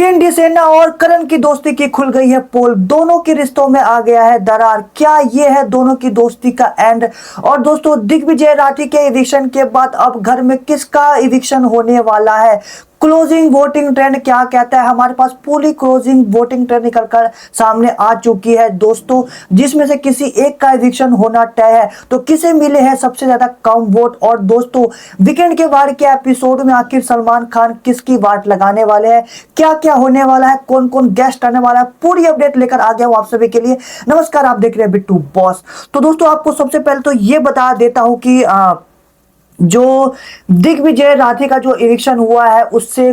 विवेन सेना और करण की दोस्ती की खुल गई है पोल। दोनों के रिश्तों में आ गया है दरार। क्या ये है दोनों की दोस्ती का एंड? और दोस्तों, दिग्विजय राठी के इविक्शन के बाद अब घर में किसका इविक्शन होने वाला है? क्लोजिंग वोटिंग ट्रेंड क्या कहता है? हमारे पास पूरी क्लोजिंग वोटिंग ट्रेंड निकलकर सामने आ चुकी है दोस्तों, जिसमें से किसी एक का इविक्शन होना तय है। तो किसे मिले हैं सबसे ज्यादा कम वोट? और दोस्तों, वीकेंड के बाद के एपिसोड में आखिर सलमान खान किसकी वाट लगाने वाले हैं? क्या क्या होने वाला है? कौन कौन गेस्ट आने वाला है? पूरी अपडेट लेकर आ गया हूं आप सभी के लिए। नमस्कार, आप देख रहे हैं बिट्टू बॉस। तो दोस्तों, आपको सबसे पहले तो ये बता देता हूं कि जो दिग्विजय राठी का जो इविक्शन हुआ है उससे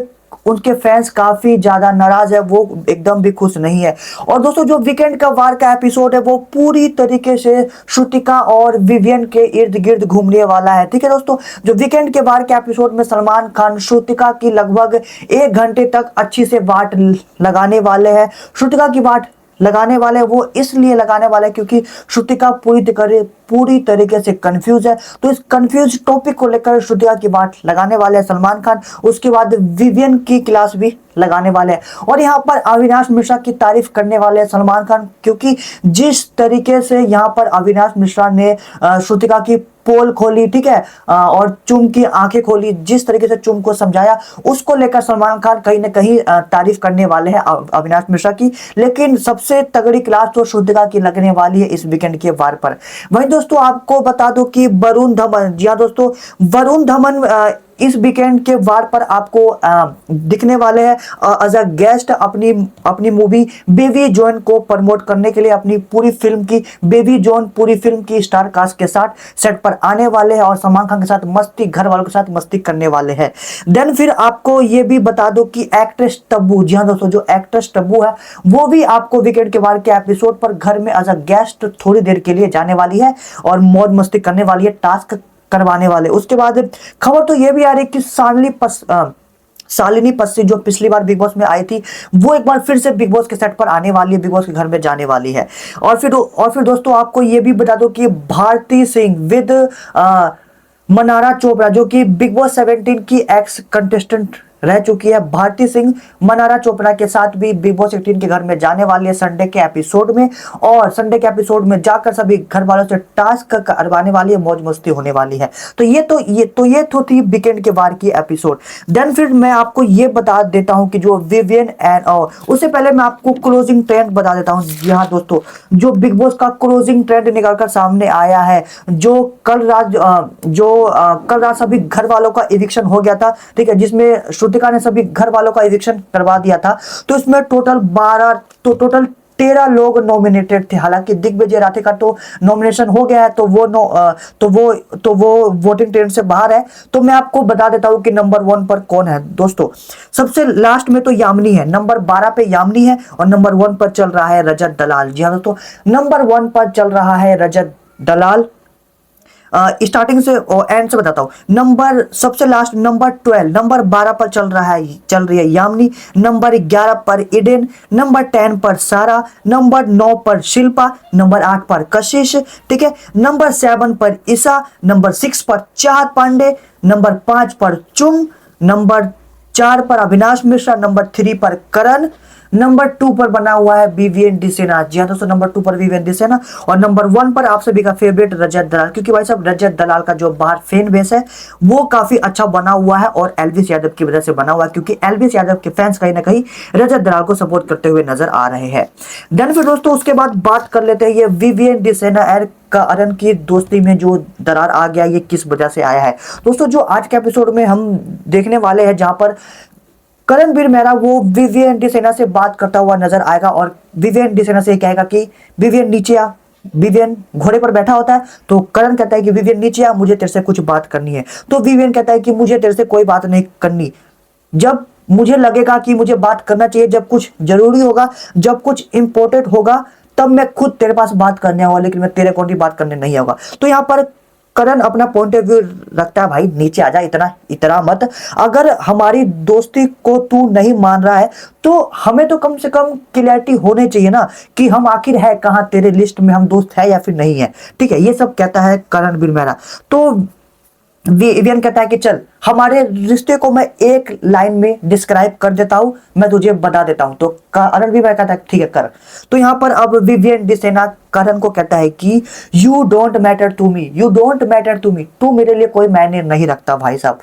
उनके फैंस काफी ज्यादा नाराज है, वो एकदम भी खुश नहीं है। और दोस्तों, जो वीकेंड का वार का एपिसोड है वो पूरी तरीके से श्रुतिका और विवियन के इर्द गिर्द घूमने वाला है। ठीक है दोस्तों, जो वीकेंड के वार के एपिसोड में सलमान खान श्रुतिका की लगभग 1 घंटे तक अच्छी से वाट लगाने वाले हैं। श्रुतिका की वाट लगाने वाले वो इसलिए लगाने वाले क्योंकि श्रुतिका पूरी तरीके से कंफ्यूज है। तो इस कंफ्यूज टॉपिक को लेकर श्रुतिका की बात लगाने वाले हैं सलमान खान। उसके बाद विवियन की क्लास भी लगाने वाले हैं और यहाँ पर अविनाश मिश्रा की तारीफ करने वाले हैं सलमान खान, क्योंकि जिस तरीके से यहाँ पर अविनाश मिश्रा ने श्रुतिका की पोल खोली, ठीक है, और चुम की आंखें खोली, जिस तरीके से चुम को समझाया, उसको लेकर सलमान खान कहीं ना कहीं तारीफ करने वाले हैं अविनाश मिश्रा की। लेकिन सबसे तगड़ी क्लास तो श्रुतिका की लगने वाली है इस वीकेंड के वार पर। वहीं दोस्तों, आपको बता दो कि वरुण धवन, जी हाँ दोस्तों, वरुण धवन इस वीकेंड के वार पर आपको दिखने वाले हैं एज अ गेस्ट अपनी मूवी बेबी जॉन को प्रमोट करने के लिए। अपनी पूरी फिल्म की बेबी जॉन पूरी फिल्म की स्टार कास्ट के साथ सेट पर आने वाले हैं और सलमान खान के साथ मस्ती, घर वालों के साथ मस्ती करने वाले हैं। देन फिर आपको ये भी बता दो कि एक्ट्रेस तब्बू, जी हाँ दोस्तों, जो एक्ट्रेस तब्बू है वो भी आपको वीकेंड के वार के एपिसोड पर घर में एज अ गेस्ट थोड़ी देर के लिए जाने वाली है और मौज मस्ती करने वाली है, टास्क करवाने वाले। उसके बाद खबर तो यह भी आ रही है कि शालिनी पस्सी जो पिछली बार बिग बॉस में आई थी वो एक बार फिर से बिग बॉस के सेट पर आने वाली है, बिग बॉस के घर में जाने वाली है। और फिर दोस्तों, आपको ये भी बता दो कि भारती सिंह विद मनारा चोपड़ा, जो कि बिग बॉस 17 की एक्स कंटेस्टेंट रह चुकी है, भारती सिंह मनारा चोपड़ा के साथ भी बिग बॉस 18 के घर में जाने वाली है संडे के एपिसोड में। और संडे के एपिसोड में जाकर सभी घर वालों से टास्क करवाने वाली है, मौज मस्ती होने वाली है। तो ये तो थी वीकेंड के वार की एपिसोड। देन फिर मैं आपको ये बता देता हूं कि जो विवियन एंड उससे पहले मैं आपको क्लोजिंग ट्रेंड बता देता हूं। जी हाँ दोस्तों, जो बिग बॉस का क्लोजिंग ट्रेंड निकलकर सामने आया है, जो कल रात सभी घर वालों का इविक्शन हो गया था, ठीक है, जिसमें श्रुतिका ने सभी घर वालों का इविक्शन करवा दिया था। तो इसमें टोटल 13 लोग नॉमिनेटेड थे। हालांकि दिग्विजय राठी का तो नॉमिनेशन हो गया है, तो वो वोटिंग ट्रेंड से बाहर है। तो मैं आपको बता देता हूं कि नंबर 1 पर कौन है दोस्तों। सबसे लास्ट में तो यामिनी है, नंबर 12 पे यामिनी है और नंबर 1 पर चल रहा है रजत दलाल। जी हाँ दोस्तों, नंबर 1 पर चल रहा है रजत दलाल। स्टार्टिंग से और एंड से बताता हूं। सबसे लास्ट नंबर 12, नंबर 12 पर चल रही है यामिनी, नंबर 11 पर इडेन, नंबर 10 पर सारा, नंबर 9 पर शिल्पा, नंबर 8 पर कशिश, ठीक है, नंबर 7 पर ईसा, नंबर 6 पर चाहत पांडे, नंबर 5 पर चुम, नंबर 4 पर अविनाश मिश्रा, नंबर 3 पर करण, नंबर 2 पर बना हुआ है विवियन डिसेना। जी हाँ दोस्तों, नंबर 2 पर विवियन डिसेना और नंबर 1 पर आप सभी का फेवरेट रजत दलाल, क्योंकि भाई साहब रजत दलाल का जो बाहर फैन बेस है वो काफी अच्छा बना हुआ है और एल्विस यादव की वजह से बना हुआ है, क्योंकि एल्विस यादव के फैंस कहीं ना कहीं रजत दलाल को सपोर्ट करते हुए नजर आ रहे हैं। देन फिर दोस्तों, उसके बाद बात कर लेते हैं ये विवियन डिसेना का अरन की दोस्ती में जो दरार आ गया, ये किस वजह से आया है दोस्तों। जो आज के एपिसोड में हम देखने वाले हैं, जहां पर करणवीर मेहरा वो विवियन डिसेना से बात करता हुआ नजर आएगा और विवियन डिसेना से कहेगा कि विवियन नीचे आ। विवियन घोड़े पर बैठा होता है तो करण कहता है कि विवियन नीचे आ, मुझे तेरे से कुछ बात करनी है। तो विवियन कहता है कि मुझे तेरे से कोई बात नहीं करनी, जब मुझे लगेगा कि मुझे बात करना चाहिए, जब कुछ जरूरी होगा, जब कुछ इंपॉर्टेंट होगा, तब मैं खुद तेरे पास बात करने आऊंगा, लेकिन मैं तेरे अकाउंट की बात करने नहीं आऊंगा। तो यहाँ पर करण अपना पॉइंट ऑफ व्यू रखता है, भाई नीचे आ जा, इतना मत। अगर हमारी दोस्ती को तू नहीं मान रहा है तो हमें तो कम से कम क्लियरिटी होनी चाहिए ना कि हम आखिर है कहां, तेरे लिस्ट में हम दोस्त है या फिर नहीं है, ठीक है। ये सब कहता है करणवीर मेहरा। तो विवियन कहता है कि चल हमारे रिश्ते को मैं एक लाइन में डिस्क्राइब कर देता हूं, मैं तुझे बता देता हूं। तो करण भी कहता है ठीक है कर। तो यहां पर अब विवियन डिसेना करण को कहता है कि you don't matter to me, you don't matter to me, तू मेरे लिए कोई मायने नहीं रखता भाई साहब।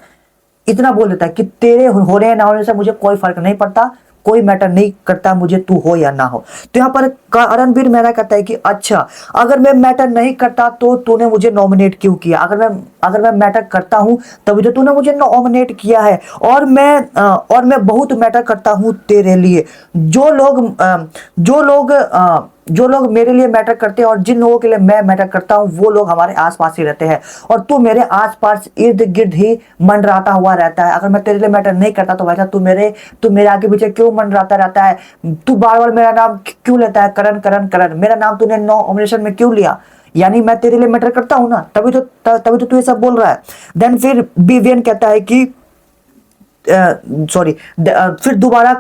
इतना बोल देता है कि तेरे होने ना होने से मुझे कोई फर्क नहीं पड़ता, कोई मैटर नहीं करता मुझे तू हो या ना हो। तो यहाँ पर रणबीर मेहरा कहता है कि अच्छा अगर मैं मैटर नहीं करता तो तूने मुझे नॉमिनेट क्यों किया, अगर मैं मैटर करता हूं तभी तो तूने मुझे नॉमिनेट किया है, और मैं बहुत मैटर करता हूं तेरे लिए। जो लोग जो लोग मेरे लिए मैटर करते हैं और जिन लोगों के लिए मैं मैटर करता हूं वो लोग हमारे आसपास ही रहते हैं, और तू मेरे आसपास इर्द गिर्द ही मंडराता हुआ रहता है। अगर मैं तेरे लिए मैटर नहीं करता तो भाई साहब तू मेरे आगे पीछे क्यों मंडराता रहता है, तू बार बार मेरा नाम क्यों लेता है, करण करण करण, मेरा नाम तूने नॉमिनेशन में क्यों लिया, यानी मैं तेरे लिए मैटर करता हूं ना, तभी तो तू ये सब बोल रहा है। देन फिर विवियन कहता है कि फिर दोबारा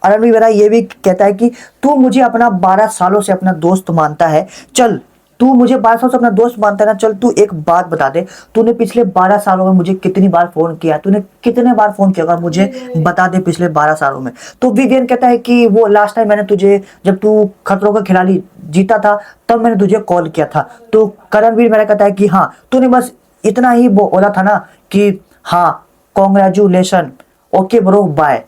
रणवीर मेरा ये भी कहता है कि तू मुझे अपना 12 सालों से अपना दोस्त मानता है, चल तू मुझे 12 सालों से अपना दोस्त मानता है ना, चल तू एक बात बता दे, तूने पिछले 12 सालों में मुझे कितनी बार फोन किया, तूने कितने बार फोन किया होगा मुझे बता दे पिछले 12 सालों में। तो विवियन कहता है कि वो लास्ट टाइम मैंने तुझे, जब तू खतरों का खिलाड़ी जीता था तब मैंने तुझे कॉल किया था। तो करणवीर मेरा कहता है कि हाँ तूने बस इतना ही बोला था ना कि हाँ कॉन्ग्रेचुलेशन, ओके ब्रो बाय।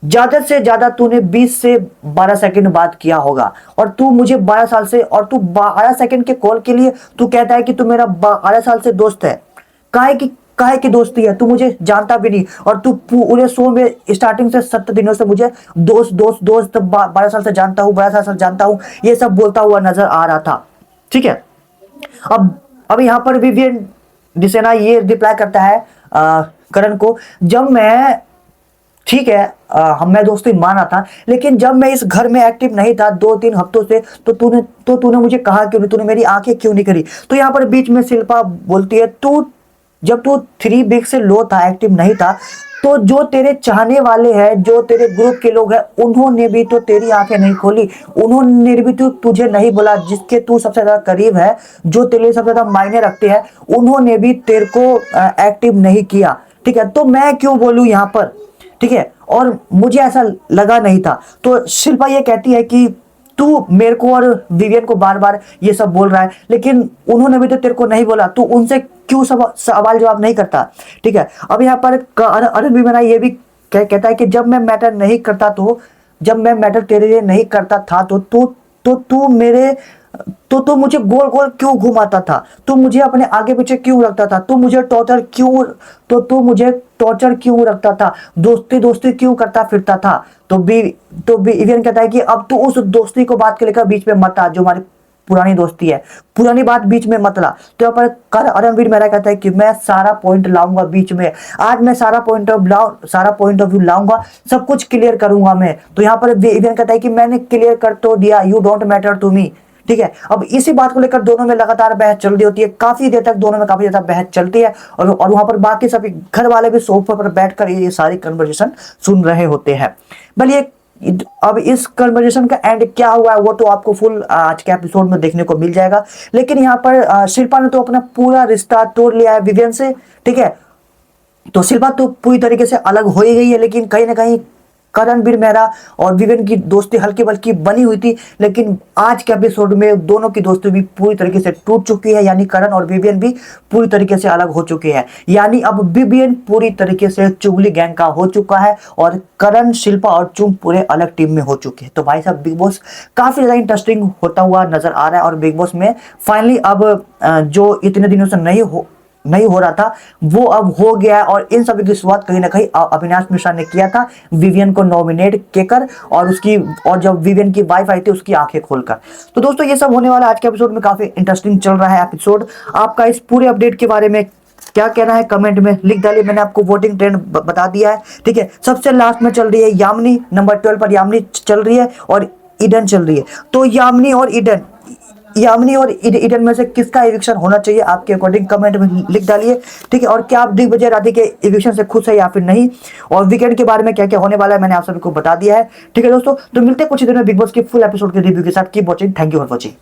ज्यादा से ज्यादा तूने 20 से 12 सेकंड बात किया होगा, और तू मुझे 12 साल से, और तू 12 सेकंड के कॉल के लिए तू कहता है कि तू मेरा 12 साल से दोस्त है। काहे की दोस्ती है, तू मुझे जानता भी नहीं, और तू पूरे शो में स्टार्टिंग से 7 दिनों से मुझे दोस्त दोस्त दोस्त 12 साल से जानता हूँ, 12 साल से जानता हूँ, ये सब बोलता हुआ नजर आ रहा था। ठीक है, अब यहाँ पर विवियन डिसेना ये रिप्लाई करता है करण को, जब मैं, ठीक है मैं दोस्ती माना था, लेकिन जब मैं इस घर में एक्टिव नहीं था 2-3 हफ्तों से, तो तूने मुझे कहा क्यों नहीं, तूने मेरी आंखें क्यों नहीं करी। तो यहाँ पर बीच में शिल्पा बोलती है, जब तू 3 वीक से लो था, एक्टिव नहीं था, तो जो तेरे चाहने वाले हैं, जो तेरे ग्रुप के लोग हैं, उन्होंने भी तो तेरी आंखें नहीं खोली, उन्होंने भी तो तुझे नहीं बोला, जिसके तू सबसे ज्यादा करीब है, जो तेरे लिए सबसे ज्यादा मायने रखते हैं, उन्होंने भी तेरे को एक्टिव नहीं किया। ठीक है, तो मैं क्यों बोलूं यहाँ पर, ठीक है, और मुझे ऐसा लगा नहीं था। तो शिल्पा ये कहती है कि तू मेरे को और विवियन को बार बार ये सब बोल रहा है, लेकिन उन्होंने भी तो तेरे को नहीं बोला, तू उनसे क्यों सवाल जवाब नहीं करता। ठीक है, अब यहाँ पर अरन भी मेरा ये भी कहता है कि जब मैं मैटर नहीं करता, तो जब मैं मैटर तेरे लिए नहीं करता था, तो तू मेरे, तो तू मुझे गोल गोल क्यों घुमाता था, तू मुझे अपने आगे पीछे क्यों रखता था, तू मुझे टॉर्चर क्यों रखता था, दोस्ती दोस्ती क्यों करता फिरता था। तो विवियन कहता है कि अब तू उस दोस्ती को बात के लेकर बीच में मत आ, जो हमारी पुरानी दोस्ती है, पुरानी बात बीच में मत ला। तो यहाँ पर रणवीर मेहरा कहता है कि मैं सारा पॉइंट लाऊंगा बीच में, आज मैं सारा पॉइंट ऑफ व्यू लाऊंगा, सब कुछ क्लियर करूंगा मैं। तो यहाँ पर विवियन कहता है कि मैंने क्लियर कर तो दिया, you don't matter to me. ठीक है, अब इसी बात को लेकर दोनों में लगातार बहस चल रही होती है, काफी देर तक दोनों में काफी ज्यादा बहस चलती है, और वहां पर बाकी सभी घर वाले भी सोफे पर बैठकर ये सारी कन्वर्सेशन सुन रहे होते हैं। बल्कि अब इस कन्वर्सेशन का एंड क्या हुआ है वो तो आपको फुल आज के एपिसोड में देखने को मिल जाएगा। लेकिन यहाँ पर शिल्पा ने तो अपना पूरा रिश्ता तोड़ लिया है विवियन से। ठीक है, तो शिल्पा तो पूरी तरीके से अलग हो ही गई है, लेकिन कहीं ना कहीं रणबीर मेहरा और विवियन की दोस्ती हल्की बल्कि बनी हुई थी, लेकिन आज के एपिसोड में दोनों की दोस्ती भी पूरी तरीके से टूट चुकी है, यानी करण और विवियन भी पूरी तरीके से अलग हो चुके हैं। यानी अब विवियन पूरी तरीके से चुगली गैंग का हो चुका है, और करण, शिल्पा और चुंग पूरे अलग टीम में हो चुके हैं। तो भाई साहब बिग बॉस काफी ज्यादा इंटरेस्टिंग होता हुआ नजर आ रहा है, और बिग बॉस में फाइनली अब जो इतने दिनों से नहीं हो रहा था वो अब हो गया है, और इन सभी की शुरुआत कहीं ना कहीं अविनाश मिश्रा ने किया था विवियन को नॉमिनेट कर, और जब विवियन की वाइफ आई थी उसकी आंखें खोलकर। तो दोस्तों ये सब होने वाला आज के एपिसोड में, काफी इंटरेस्टिंग चल रहा है एपिसोड। आपका इस पूरे अपडेट के बारे में क्या कहना है कमेंट में लिख डालिए। मैंने आपको वोटिंग ट्रेंड बता दिया है। ठीक है, सबसे लास्ट में चल रही है यामिनी, नंबर 12 पर यामिनी चल रही है और ईडन चल रही है। तो यामिनी और ईडन में से किसका एविक्शन होना चाहिए आपके अकॉर्डिंग कमेंट में लिख डालिए। ठीक है, और क्या आप दिग्विजय राठी के एविक्शन से खुश है या फिर नहीं, और वीकेंड के बारे में क्या क्या होने वाला है मैंने आप सभी को बता दिया है। ठीक है दोस्तों, तो मिलते हैं कुछ ही दिन में बिग बॉस की फुल एपिसोड के रिव्यू के साथ। Keep watching, thank you for watching.